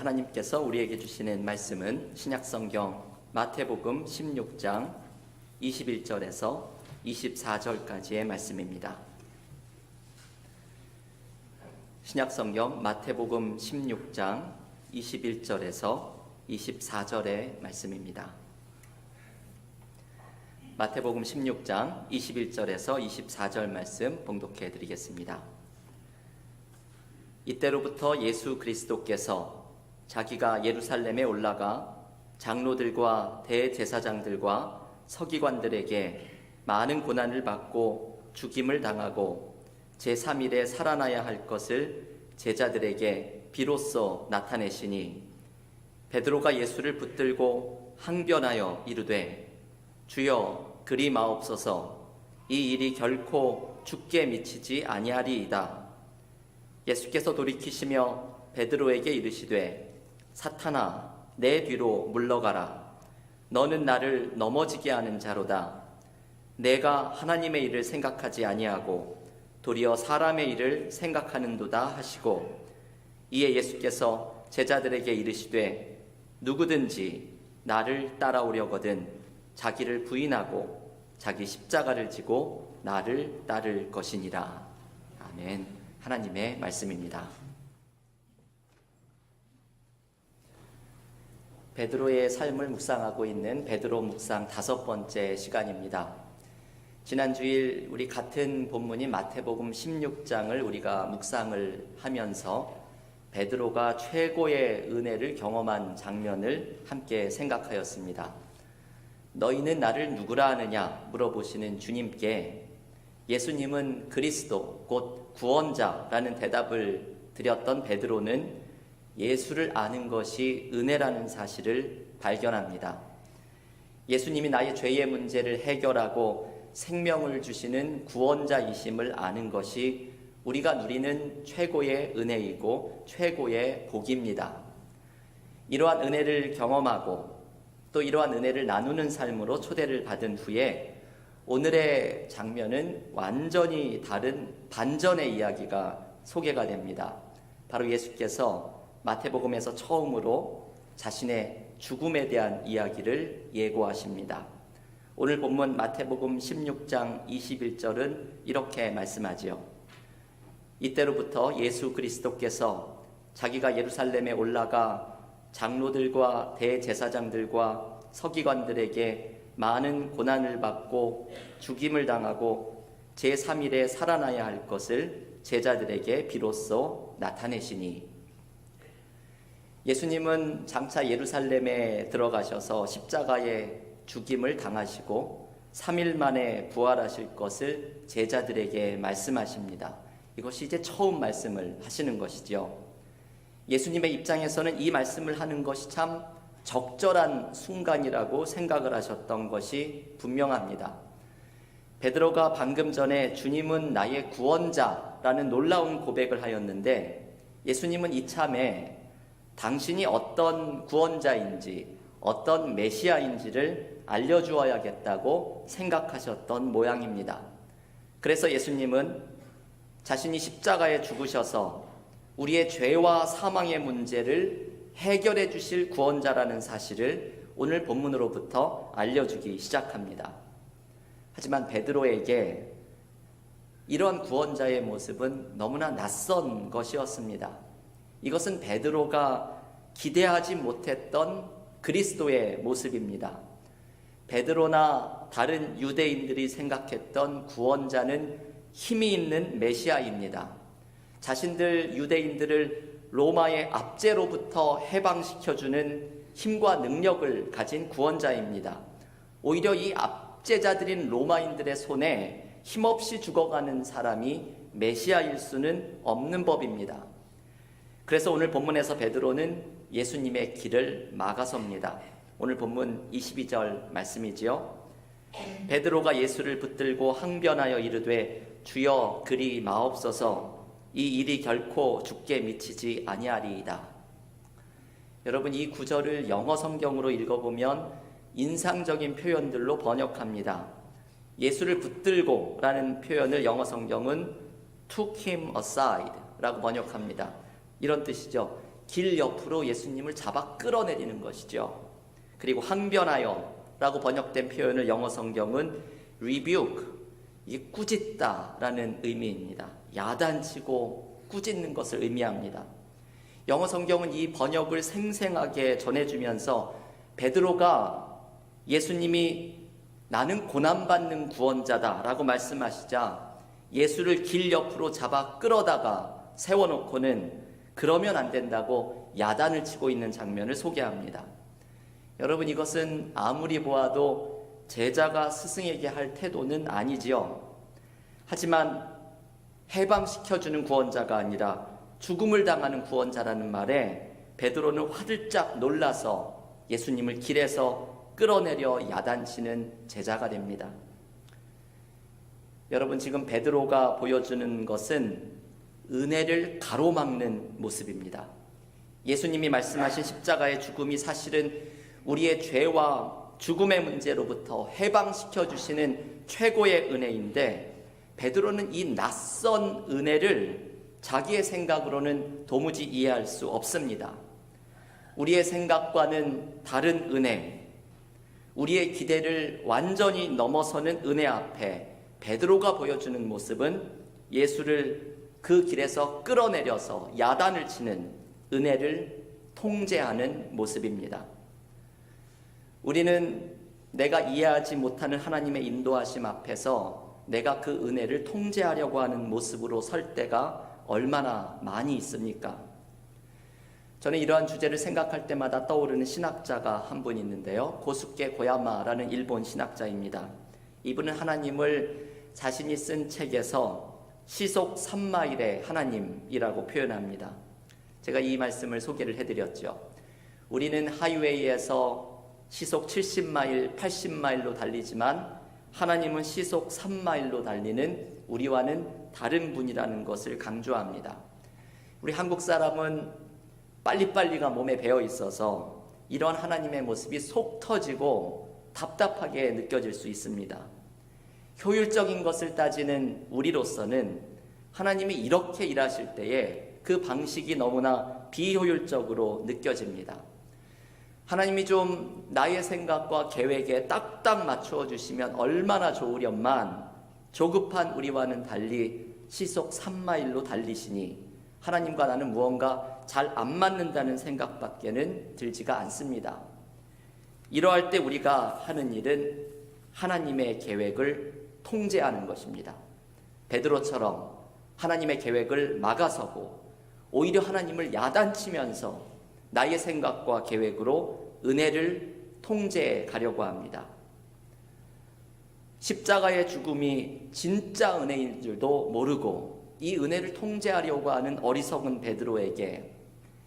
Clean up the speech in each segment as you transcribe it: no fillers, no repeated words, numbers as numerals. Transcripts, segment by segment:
하나님께서 우리에게 주시는 말씀은 신약성경 마태복음 16장 21절에서 24절까지의 말씀입니다. 신약성경 마태복음 16장 21절에서 24절의 말씀입니다. 마태복음 16장 21절에서 24절 말씀 봉독해 드리겠습니다. 이때로부터 예수 그리스도께서 자기가 예루살렘에 올라가 장로들과 대제사장들과 서기관들에게 많은 고난을 받고 죽임을 당하고 제3일에 살아나야 할 것을 제자들에게 비로소 나타내시니 베드로가 예수를 붙들고 항변하여 이르되 주여 그리 마옵소서 이 일이 결코 죽게 미치지 아니하리이다. 예수께서 돌이키시며 베드로에게 이르시되 사탄아 내 뒤로 물러가라. 너는 나를 넘어지게 하는 자로다. 내가 하나님의 일을 생각하지 아니하고 도리어 사람의 일을 생각하는도다 하시고 이에 예수께서 제자들에게 이르시되 누구든지 나를 따라오려거든 자기를 부인하고 자기 십자가를 지고 나를 따를 것이니라. 아멘. 하나님의 말씀입니다. 베드로의 삶을 묵상하고 있는 베드로 묵상 5번째 시간입니다. 지난 주일 우리 같은 본문인 마태복음 16장을 우리가 묵상을 하면서 베드로가 최고의 은혜를 경험한 장면을 함께 생각하였습니다. 너희는 나를 누구라 하느냐 물어보시는 주님께 예수님은 그리스도 곧 구원자라는 대답을 드렸던 베드로는 예수를 아는 것이 은혜라는 사실을 발견합니다. 예수님이 나의 죄의 문제를 해결하고 생명을 주시는 구원자이심을 아는 것이 우리가 누리는 최고의 은혜이고 최고의 복입니다. 이러한 은혜를 경험하고 또 이러한 은혜를 나누는 삶으로 초대를 받은 후에 오늘의 장면은 완전히 다른 반전의 이야기가 소개가 됩니다. 바로 예수께서 마태복음에서 처음으로 자신의 죽음에 대한 이야기를 예고하십니다. 오늘 본문 마태복음 16장 21절은 이렇게 말씀하지요. 이때로부터 예수 그리스도께서 자기가 예루살렘에 올라가 장로들과 대제사장들과 서기관들에게 많은 고난을 받고 죽임을 당하고 제3일에 살아나야 할 것을 제자들에게 비로소 나타내시니 예수님은 장차 예루살렘에 들어가셔서 십자가에 죽임을 당하시고 3일 만에 부활하실 것을 제자들에게 말씀하십니다. 이것이 이제 처음 말씀을 하시는 것이죠. 예수님의 입장에서는 이 말씀을 하는 것이 참 적절한 순간이라고 생각을 하셨던 것이 분명합니다. 베드로가 방금 전에 주님은 나의 구원자라는 놀라운 고백을 하였는데 예수님은 이참에 당신이 어떤 구원자인지 어떤 메시아인지를 알려주어야겠다고 생각하셨던 모양입니다. 그래서 예수님은 자신이 십자가에 죽으셔서 우리의 죄와 사망의 문제를 해결해 주실 구원자라는 사실을 오늘 본문으로부터 알려주기 시작합니다. 하지만 베드로에게 이런 구원자의 모습은 너무나 낯선 것이었습니다. 이것은 베드로가 기대하지 못했던 그리스도의 모습입니다. 베드로나 다른 유대인들이 생각했던 구원자는 힘이 있는 메시아입니다. 자신들 유대인들을 로마의 압제로부터 해방시켜주는 힘과 능력을 가진 구원자입니다. 오히려 이 압제자들인 로마인들의 손에 힘없이 죽어가는 사람이 메시아일 수는 없는 법입니다. 그래서 오늘 본문에서 베드로는 예수님의 길을 막아섭니다. 오늘 본문 22절 말씀이지요. 베드로가 예수를 붙들고 항변하여 이르되 주여 그리 마옵소서 이 일이 결코 죽게 미치지 아니하리이다. 여러분, 이 구절을 영어 성경으로 읽어보면 인상적인 표현들로 번역합니다. 예수를 붙들고 라는 표현을 영어 성경은 took him aside 라고 번역합니다. 이런 뜻이죠. 길 옆으로 예수님을 잡아 끌어내리는 것이죠. 그리고 항변하여 라고 번역된 표현을 영어 성경은 rebuke, 이게 꾸짖다라는 의미입니다. 야단치고 꾸짖는 것을 의미합니다. 영어 성경은 이 번역을 생생하게 전해주면서 베드로가 예수님이 나는 고난받는 구원자다 라고 말씀하시자 예수를 길 옆으로 잡아 끌어다가 세워놓고는 그러면 안 된다고 야단을 치고 있는 장면을 소개합니다. 여러분, 이것은 아무리 보아도 제자가 스승에게 할 태도는 아니지요. 하지만 해방시켜주는 구원자가 아니라 죽음을 당하는 구원자라는 말에 베드로는 화들짝 놀라서 예수님을 길에서 끌어내려 야단치는 제자가 됩니다. 여러분, 지금 베드로가 보여주는 것은 은혜를 가로막는 모습입니다. 예수님이 말씀하신 십자가의 죽음이 사실은 우리의 죄와 죽음의 문제로부터 해방시켜 주시는 최고의 은혜인데 베드로는 이 낯선 은혜를 자기의 생각으로는 도무지 이해할 수 없습니다. 우리의 생각과는 다른 은혜, 우리의 기대를 완전히 넘어서는 은혜 앞에 베드로가 보여주는 모습은 예수를 그 길에서 끌어내려서 야단을 치는 은혜를 통제하는 모습입니다. 우리는 내가 이해하지 못하는 하나님의 인도하심 앞에서 내가 그 은혜를 통제하려고 하는 모습으로 설 때가 얼마나 많이 있습니까? 저는 이러한 주제를 생각할 때마다 떠오르는 신학자가 한 분 있는데요. 고수케 고야마라는 일본 신학자입니다. 이분은 하나님을 자신이 쓴 책에서 시속 3마일의 하나님이라고 표현합니다. 제가 이 말씀을 소개를 해드렸죠. 우리는 하이웨이에서 시속 70마일, 80마일로 달리지만 하나님은 시속 3마일로 달리는 우리와는 다른 분이라는 것을 강조합니다. 우리 한국 사람은 빨리빨리가 몸에 배어 있어서 이런 하나님의 모습이 속 터지고 답답하게 느껴질 수 있습니다. 효율적인 것을 따지는 우리로서는 하나님이 이렇게 일하실 때에 그 방식이 너무나 비효율적으로 느껴집니다. 하나님이 좀 나의 생각과 계획에 딱딱 맞추어 주시면 얼마나 좋으련만 조급한 우리와는 달리 시속 3마일로 달리시니 하나님과 나는 무언가 잘 안 맞는다는 생각밖에는 들지가 않습니다. 이러할 때 우리가 하는 일은 하나님의 계획을 통제하는 것입니다. 베드로처럼 하나님의 계획을 막아서고 오히려 하나님을 야단치면서 나의 생각과 계획으로 은혜를 통제해 가려고 합니다. 십자가의 죽음이 진짜 은혜인 줄도 모르고 이 은혜를 통제하려고 하는 어리석은 베드로에게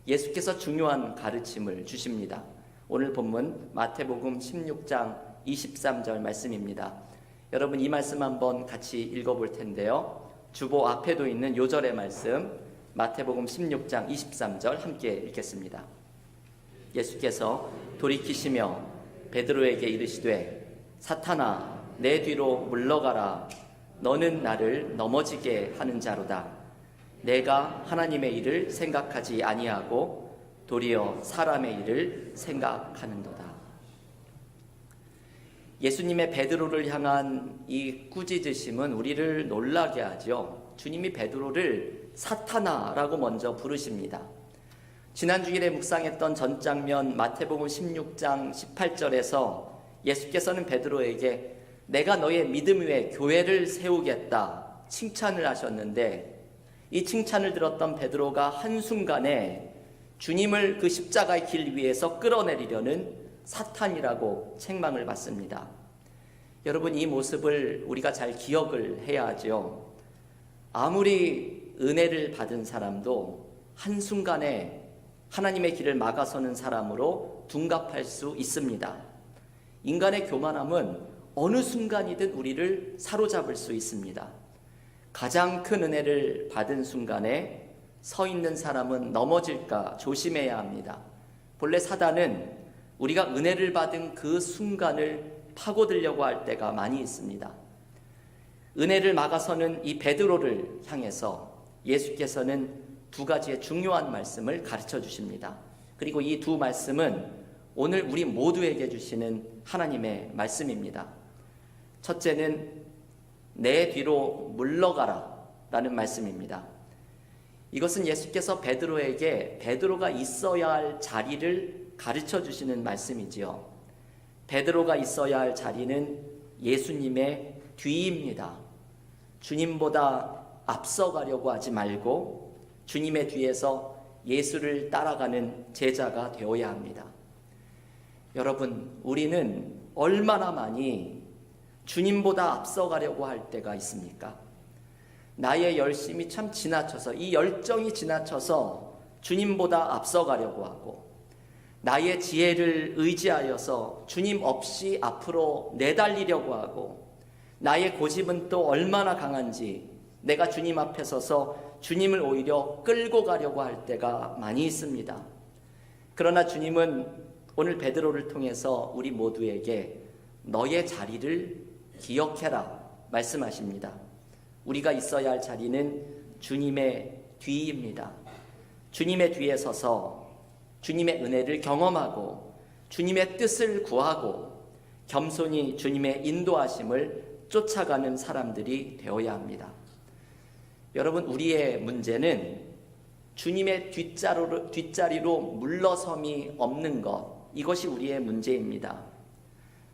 예수께서 중요한 가르침을 주십니다. 오늘 본문 마태복음 16장 23절 말씀입니다. 여러분, 이 말씀 한번 같이 읽어볼 텐데요. 주보 앞에도 있는 요절의 말씀 마태복음 16장 23절 함께 읽겠습니다. 예수께서 돌이키시며 베드로에게 이르시되 사탄아 내 뒤로 물러가라. 너는 나를 넘어지게 하는 자로다. 내가 하나님의 일을 생각하지 아니하고 도리어 사람의 일을 생각하는도다. 예수님의 베드로를 향한 이 꾸짖으심은 우리를 놀라게 하죠. 주님이 베드로를 사탄아라고 먼저 부르십니다. 지난 주일에 묵상했던 전 장면 마태복음 16장 18절에서 예수께서는 베드로에게 내가 너의 믿음 위에 교회를 세우겠다 칭찬을 하셨는데 이 칭찬을 들었던 베드로가 한순간에 주님을 그 십자가의 길 위에서 끌어내리려는 사탄이라고 책망을 받습니다. 여러분, 이 모습을 우리가 잘 기억을 해야 하죠. 아무리 은혜를 받은 사람도 한순간에 하나님의 길을 막아서는 사람으로 둔갑할 수 있습니다. 인간의 교만함은 어느 순간이든 우리를 사로잡을 수 있습니다. 가장 큰 은혜를 받은 순간에 서 있는 사람은 넘어질까 조심해야 합니다. 본래 사단은 우리가 은혜를 받은 그 순간을 파고들려고 할 때가 많이 있습니다. 은혜를 막아서는 이 베드로를 향해서 예수께서는 두 가지의 중요한 말씀을 가르쳐 주십니다. 그리고 이 두 말씀은 오늘 우리 모두에게 주시는 하나님의 말씀입니다. 첫째는 내 뒤로 물러가라 라는 말씀입니다. 이것은 예수께서 베드로에게 베드로가 있어야 할 자리를 가르쳐 주시는 말씀이지요. 베드로가 있어야 할 자리는 예수님의 뒤입니다. 주님보다 앞서가려고 하지 말고 주님의 뒤에서 예수를 따라가는 제자가 되어야 합니다. 여러분, 우리는 얼마나 많이 주님보다 앞서가려고 할 때가 있습니까? 나의 열심이 참 지나쳐서, 이 열정이 지나쳐서 주님보다 앞서가려고 하고, 나의 지혜를 의지하여서 주님 없이 앞으로 내달리려고 하고, 나의 고집은 또 얼마나 강한지 내가 주님 앞에 서서 주님을 오히려 끌고 가려고 할 때가 많이 있습니다. 그러나 주님은 오늘 베드로를 통해서 우리 모두에게 너의 자리를 기억해라 말씀하십니다. 우리가 있어야 할 자리는 주님의 뒤입니다. 주님의 뒤에 서서 주님의 은혜를 경험하고 주님의 뜻을 구하고 겸손히 주님의 인도하심을 쫓아가는 사람들이 되어야 합니다. 여러분, 우리의 문제는 주님의 뒷자리로 물러섬이 없는 것, 이것이 우리의 문제입니다.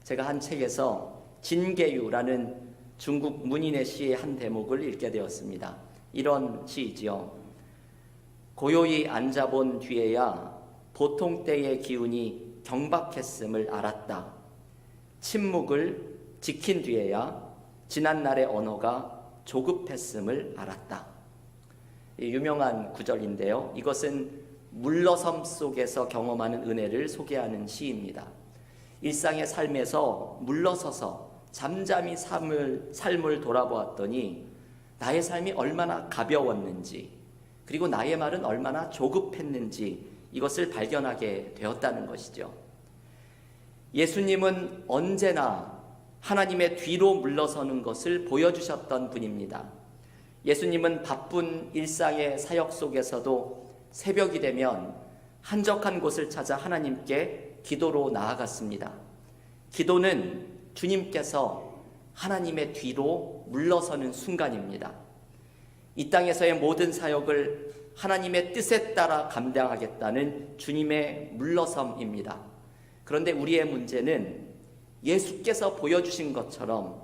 제가 한 책에서 진계유라는 중국 문인의 시의 한 대목을 읽게 되었습니다. 이런 시이지요. 고요히 앉아본 뒤에야 보통 때의 기운이 경박했음을 알았다. 침묵을 지킨 뒤에야 지난날의 언어가 조급했음을 알았다. 유명한 구절인데요. 이것은 물러섬 속에서 경험하는 은혜를 소개하는 시입니다. 일상의 삶에서 물러서서 잠잠히 삶을 돌아보았더니 나의 삶이 얼마나 가벼웠는지, 그리고 나의 말은 얼마나 조급했는지 이것을 발견하게 되었다는 것이죠. 예수님은 언제나 하나님의 뒤로 물러서는 것을 보여주셨던 분입니다. 예수님은 바쁜 일상의 사역 속에서도 새벽이 되면 한적한 곳을 찾아 하나님께 기도로 나아갔습니다. 기도는 주님께서 하나님의 뒤로 물러서는 순간입니다. 이 땅에서의 모든 사역을 하나님의 뜻에 따라 감당하겠다는 주님의 물러섬입니다. 그런데 우리의 문제는 예수께서 보여주신 것처럼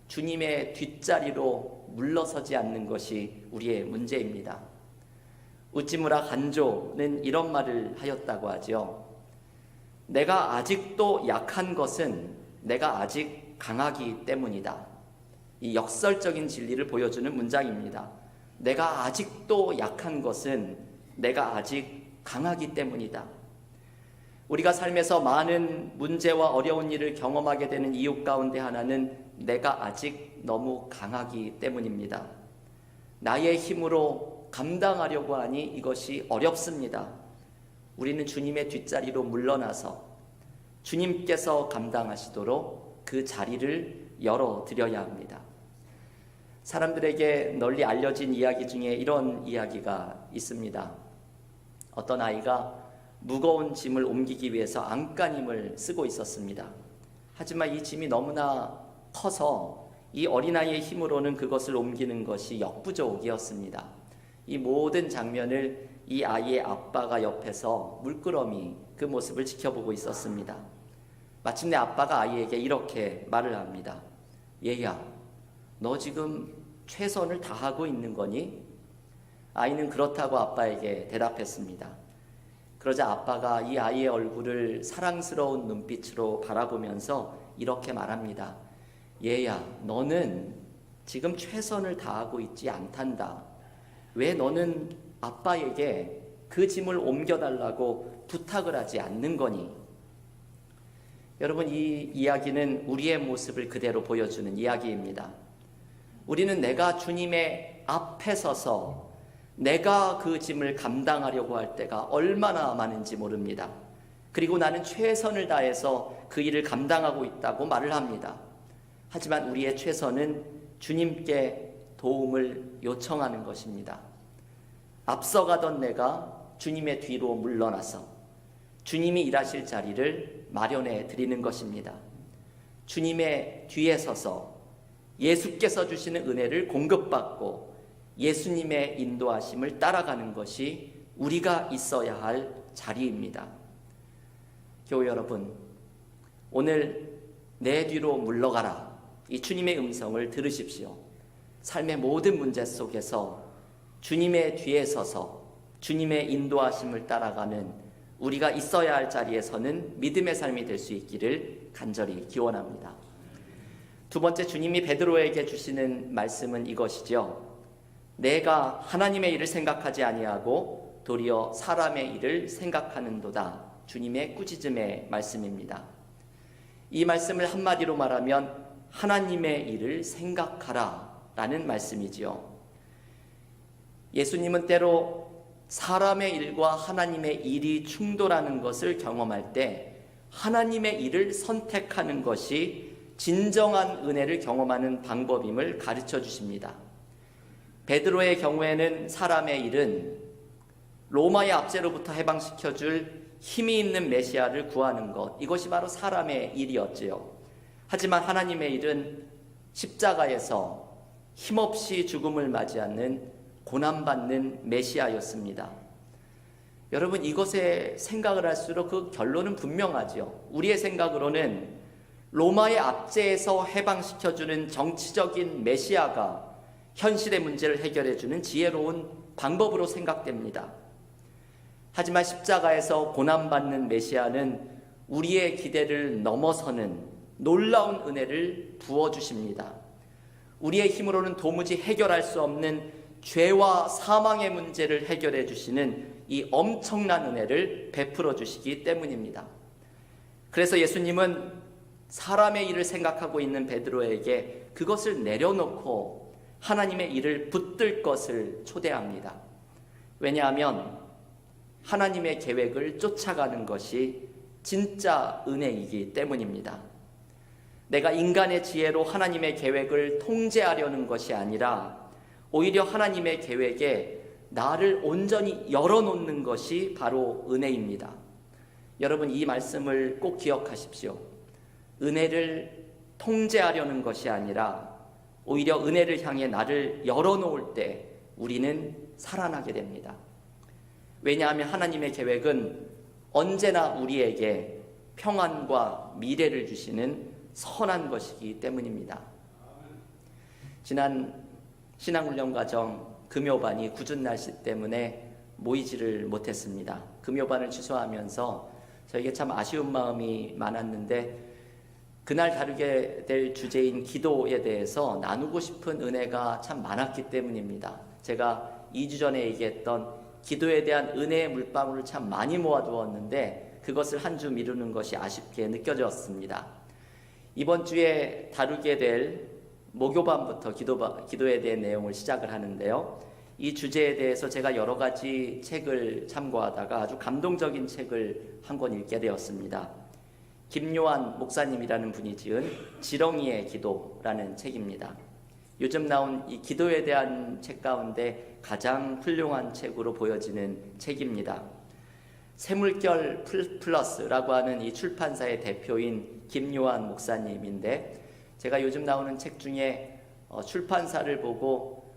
주님의 뒷자리로 물러서지 않는 것이 우리의 문제입니다. 우찌무라 간조는 이런 말을 하였다고 하죠. 내가 아직도 약한 것은 내가 아직 강하기 때문이다. 이 역설적인 진리를 보여주는 문장입니다. 내가 아직도 약한 것은 내가 아직 강하기 때문이다. 우리가 삶에서 많은 문제와 어려운 일을 경험하게 되는 이유 가운데 하나는 내가 아직 너무 강하기 때문입니다. 나의 힘으로 감당하려고 하니 이것이 어렵습니다. 우리는 주님의 뒷자리로 물러나서 주님께서 감당하시도록 그 자리를 열어드려야 합니다. 사람들에게 널리 알려진 이야기 중에 이런 이야기가 있습니다. 어떤 아이가 무거운 짐을 옮기기 위해서 안간힘을 쓰고 있었습니다. 하지만 이 짐이 너무나 커서 이 어린아이의 힘으로는 그것을 옮기는 것이 역부족이었습니다. 이 모든 장면을 이 아이의 아빠가 옆에서 물끄러미 그 모습을 지켜보고 있었습니다. 마침내 아빠가 아이에게 이렇게 말을 합니다. 얘야, 너 지금 최선을 다하고 있는 거니? 아이는 그렇다고 아빠에게 대답했습니다. 그러자 아빠가 이 아이의 얼굴을 사랑스러운 눈빛으로 바라보면서 이렇게 말합니다. 얘야, 너는 지금 최선을 다하고 있지 않단다. 왜 너는 아빠에게 그 짐을 옮겨달라고 부탁을 하지 않는 거니? 여러분, 이 이야기는 우리의 모습을 그대로 보여주는 이야기입니다. 우리는 내가 주님의 앞에 서서 내가 그 짐을 감당하려고 할 때가 얼마나 많은지 모릅니다. 그리고 나는 최선을 다해서 그 일을 감당하고 있다고 말을 합니다. 하지만 우리의 최선은 주님께 도움을 요청하는 것입니다. 앞서가던 내가 주님의 뒤로 물러나서 주님이 일하실 자리를 마련해 드리는 것입니다. 주님의 뒤에 서서 예수께서 주시는 은혜를 공급받고 예수님의 인도하심을 따라가는 것이 우리가 있어야 할 자리입니다. 교회 여러분, 오늘 내 뒤로 물러가라, 이 주님의 음성을 들으십시오. 삶의 모든 문제 속에서 주님의 뒤에 서서 주님의 인도하심을 따라가는 우리가 있어야 할 자리에서는 믿음의 삶이 될 수 있기를 간절히 기원합니다. 두 번째, 주님이 베드로에게 주시는 말씀은 이것이죠. 내가 하나님의 일을 생각하지 아니하고 도리어 사람의 일을 생각하는도다. 주님의 꾸짖음의 말씀입니다. 이 말씀을 한마디로 말하면 하나님의 일을 생각하라 라는 말씀이지요. 예수님은 때로 사람의 일과 하나님의 일이 충돌하는 것을 경험할 때 하나님의 일을 선택하는 것이 진정한 은혜를 경험하는 방법임을 가르쳐 주십니다. 베드로의 경우에는 사람의 일은 로마의 압제로부터 해방시켜줄 힘이 있는 메시아를 구하는 것, 이것이 바로 사람의 일이었지요. 하지만 하나님의 일은 십자가에서 힘없이 죽음을 맞이하는 고난받는 메시아였습니다. 여러분, 이것에 생각을 할수록 그 결론은 분명하죠. 우리의 생각으로는 로마의 압제에서 해방시켜주는 정치적인 메시아가 현실의 문제를 해결해주는 지혜로운 방법으로 생각됩니다. 하지만 십자가에서 고난받는 메시아는 우리의 기대를 넘어서는 놀라운 은혜를 부어주십니다. 우리의 힘으로는 도무지 해결할 수 없는 죄와 사망의 문제를 해결해 주시는 이 엄청난 은혜를 베풀어 주시기 때문입니다. 그래서 예수님은 사람의 일을 생각하고 있는 베드로에게 그것을 내려놓고 하나님의 일을 붙들 것을 초대합니다. 왜냐하면 하나님의 계획을 쫓아가는 것이 진짜 은혜이기 때문입니다. 내가 인간의 지혜로 하나님의 계획을 통제하려는 것이 아니라 오히려 하나님의 계획에 나를 온전히 열어놓는 것이 바로 은혜입니다. 여러분, 이 말씀을 꼭 기억하십시오. 은혜를 통제하려는 것이 아니라 오히려 은혜를 향해 나를 열어놓을 때 우리는 살아나게 됩니다. 왜냐하면 하나님의 계획은 언제나 우리에게 평안과 미래를 주시는 선한 것이기 때문입니다. 지난 신앙훈련 과정 금요반이 궂은 날씨 때문에 모이지를 못했습니다. 금요반을 취소하면서 저에게 참 아쉬운 마음이 많았는데 그날 다루게 될 주제인 기도에 대해서 나누고 싶은 은혜가 참 많았기 때문입니다. 제가 2주 전에 얘기했던 기도에 대한 은혜의 물방울을 참 많이 모아두었는데 그것을 한 주 미루는 것이 아쉽게 느껴졌습니다. 이번 주에 다루게 될 목요반부터 기도에 대한 내용을 시작을 하는데요. 이 주제에 대해서 제가 여러 가지 책을 참고하다가 아주 감동적인 책을 한 권 읽게 되었습니다. 김요한 목사님이라는 분이 지은 지렁이의 기도라는 책입니다. 요즘 나온 이 기도에 대한 책 가운데 가장 훌륭한 책으로 보여지는 책입니다. 새물결 플러스라고 하는 이 출판사의 대표인 김요한 목사님인데 제가 요즘 나오는 책 중에 출판사를 보고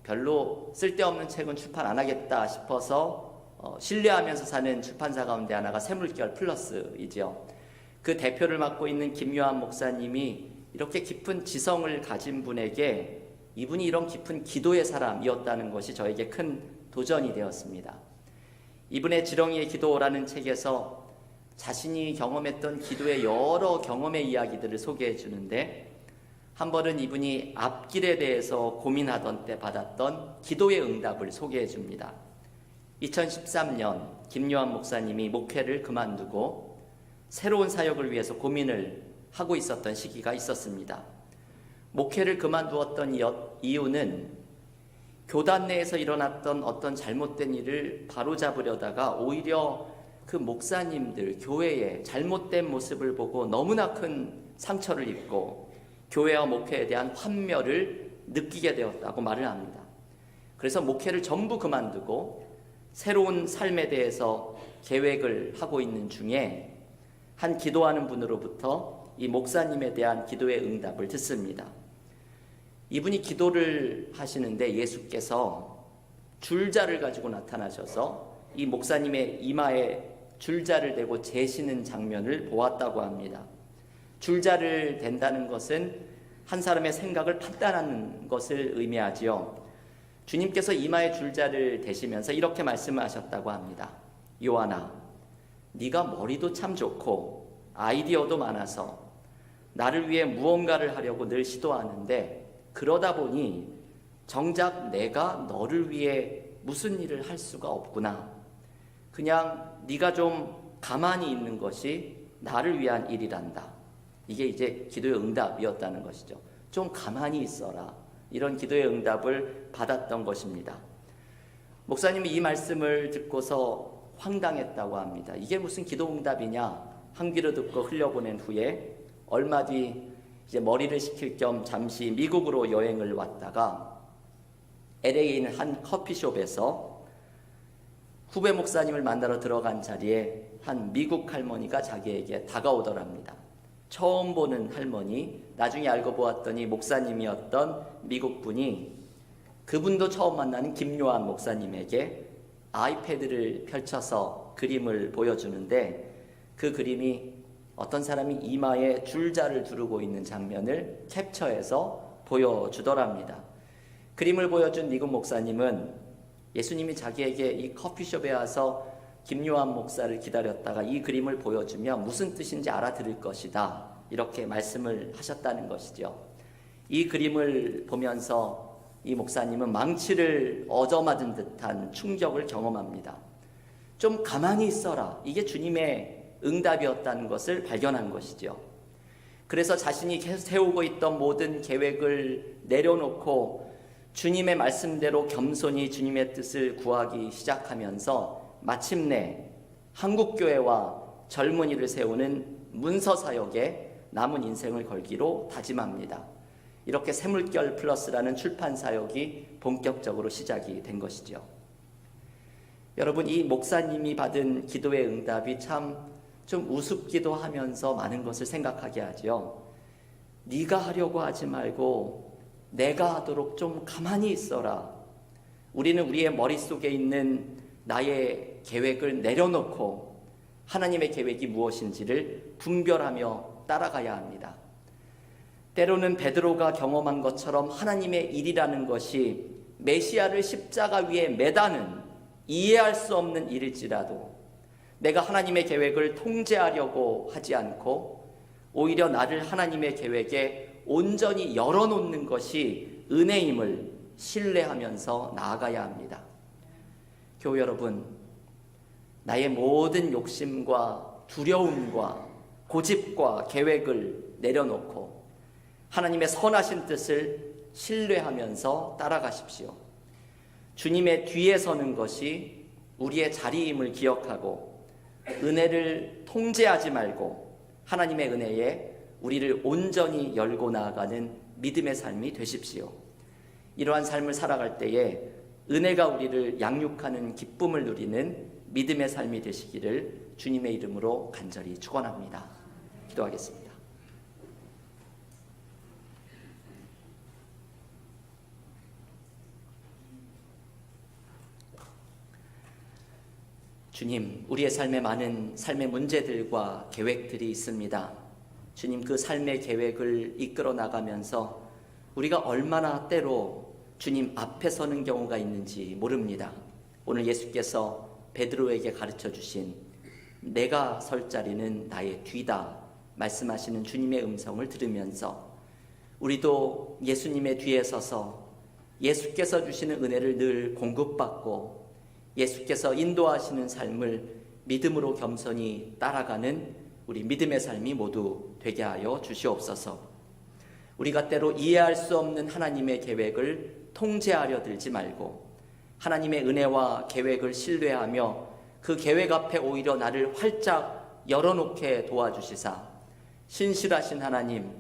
별로 쓸데없는 책은 출판 안 하겠다 싶어서 신뢰하면서 사는 출판사 가운데 하나가 새물결 플러스이죠. 그 대표를 맡고 있는 김요한 목사님이 이렇게 깊은 지성을 가진 분에게 이분이 이런 깊은 기도의 사람이었다는 것이 저에게 큰 도전이 되었습니다. 이분의 지렁이의 기도라는 책에서 자신이 경험했던 기도의 여러 경험의 이야기들을 소개해 주는데 한 번은 이분이 앞길에 대해서 고민하던 때 받았던 기도의 응답을 소개해 줍니다. 2013년 김요한 목사님이 목회를 그만두고 새로운 사역을 위해서 고민을 하고 있었던 시기가 있었습니다. 목회를 그만두었던 이유는 교단 내에서 일어났던 어떤 잘못된 일을 바로잡으려다가 오히려 그 목사님들, 교회의 잘못된 모습을 보고 너무나 큰 상처를 입고 교회와 목회에 대한 환멸을 느끼게 되었다고 말을 합니다. 그래서 목회를 전부 그만두고 새로운 삶에 대해서 계획을 하고 있는 중에 한 기도하는 분으로부터 이 목사님에 대한 기도의 응답을 듣습니다. 이분이 기도를 하시는데 예수께서 줄자를 가지고 나타나셔서 이 목사님의 이마에 줄자를 대고 재시는 장면을 보았다고 합니다. 줄자를 댄다는 것은 한 사람의 생각을 판단하는 것을 의미하지요. 주님께서 이마에 줄자를 대시면서 이렇게 말씀하셨다고 합니다. 요한아, 네가 머리도 참 좋고 아이디어도 많아서 나를 위해 무언가를 하려고 늘 시도하는데 그러다 보니 정작 내가 너를 위해 무슨 일을 할 수가 없구나. 그냥 네가 좀 가만히 있는 것이 나를 위한 일이란다. 이게 이제 기도의 응답이었다는 것이죠. 좀 가만히 있어라. 이런 기도의 응답을 받았던 것입니다. 목사님이 이 말씀을 듣고서 황당했다고 합니다. 이게 무슨 기도 응답이냐? 한 귀로 듣고 흘려보낸 후에 얼마 뒤 이제 머리를 식힐 겸 잠시 미국으로 여행을 왔다가 LA에 있는 한 커피숍에서 후배 목사님을 만나러 들어간 자리에 한 미국 할머니가 자기에게 다가오더랍니다. 처음 보는 할머니, 나중에 알고 보았더니 목사님이었던 미국 분이 그분도 처음 만나는 김요한 목사님에게 아이패드를 펼쳐서 그림을 보여주는데 그 그림이 어떤 사람이 이마에 줄자를 두르고 있는 장면을 캡처해서 보여주더랍니다. 그림을 보여준 미국 목사님은 예수님이 자기에게 이 커피숍에 와서 김요한 목사를 기다렸다가 이 그림을 보여주면 무슨 뜻인지 알아들을 것이다. 이렇게 말씀을 하셨다는 것이죠. 이 그림을 보면서 이 목사님은 망치를 얻어맞은 듯한 충격을 경험합니다. 좀 가만히 있어라. 이게 주님의 응답이었다는 것을 발견한 것이죠. 그래서 자신이 세우고 있던 모든 계획을 내려놓고 주님의 말씀대로 겸손히 주님의 뜻을 구하기 시작하면서 마침내 한국교회와 젊은이를 세우는 문서사역에 남은 인생을 걸기로 다짐합니다. 이렇게 새물결 플러스라는 출판 사역이 본격적으로 시작이 된 것이죠. 여러분, 이 목사님이 받은 기도의 응답이 참 좀 우습기도 하면서 많은 것을 생각하게 하죠. 네가 하려고 하지 말고 내가 하도록 좀 가만히 있어라. 우리는 우리의 머릿속에 있는 나의 계획을 내려놓고 하나님의 계획이 무엇인지를 분별하며 따라가야 합니다. 때로는 베드로가 경험한 것처럼 하나님의 일이라는 것이 메시아를 십자가 위에 매다는 이해할 수 없는 일일지라도 내가 하나님의 계획을 통제하려고 하지 않고 오히려 나를 하나님의 계획에 온전히 열어놓는 것이 은혜임을 신뢰하면서 나아가야 합니다. 교우 여러분, 나의 모든 욕심과 두려움과 고집과 계획을 내려놓고 하나님의 선하신 뜻을 신뢰하면서 따라가십시오. 주님의 뒤에 서는 것이 우리의 자리임을 기억하고 은혜를 통제하지 말고 하나님의 은혜에 우리를 온전히 열고 나아가는 믿음의 삶이 되십시오. 이러한 삶을 살아갈 때에 은혜가 우리를 양육하는 기쁨을 누리는 믿음의 삶이 되시기를 주님의 이름으로 간절히 축원합니다. 기도하겠습니다. 주님, 우리의 삶에 많은 삶의 문제들과 계획들이 있습니다. 주님, 그 삶의 계획을 이끌어 나가면서 우리가 얼마나 때로 주님 앞에 서는 경우가 있는지 모릅니다. 오늘 예수께서 베드로에게 가르쳐 주신 내가 설 자리는 나의 뒤다 말씀하시는 주님의 음성을 들으면서 우리도 예수님의 뒤에 서서 예수께서 주시는 은혜를 늘 공급받고 예수께서 인도하시는 삶을 믿음으로 겸손히 따라가는 우리 믿음의 삶이 모두 되게 하여 주시옵소서. 우리가 때로 이해할 수 없는 하나님의 계획을 통제하려 들지 말고 하나님의 은혜와 계획을 신뢰하며 그 계획 앞에 오히려 나를 활짝 열어놓게 도와주시사 신실하신 하나님,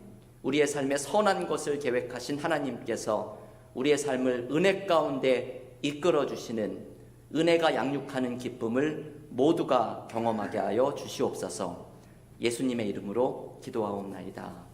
우리의 삶에 선한 것을 계획하신 하나님께서 우리의 삶을 은혜 가운데 이끌어 주시는 은혜가 양육하는 기쁨을 모두가 경험하게 하여 주시옵소서. 예수님의 이름으로 기도하옵나이다.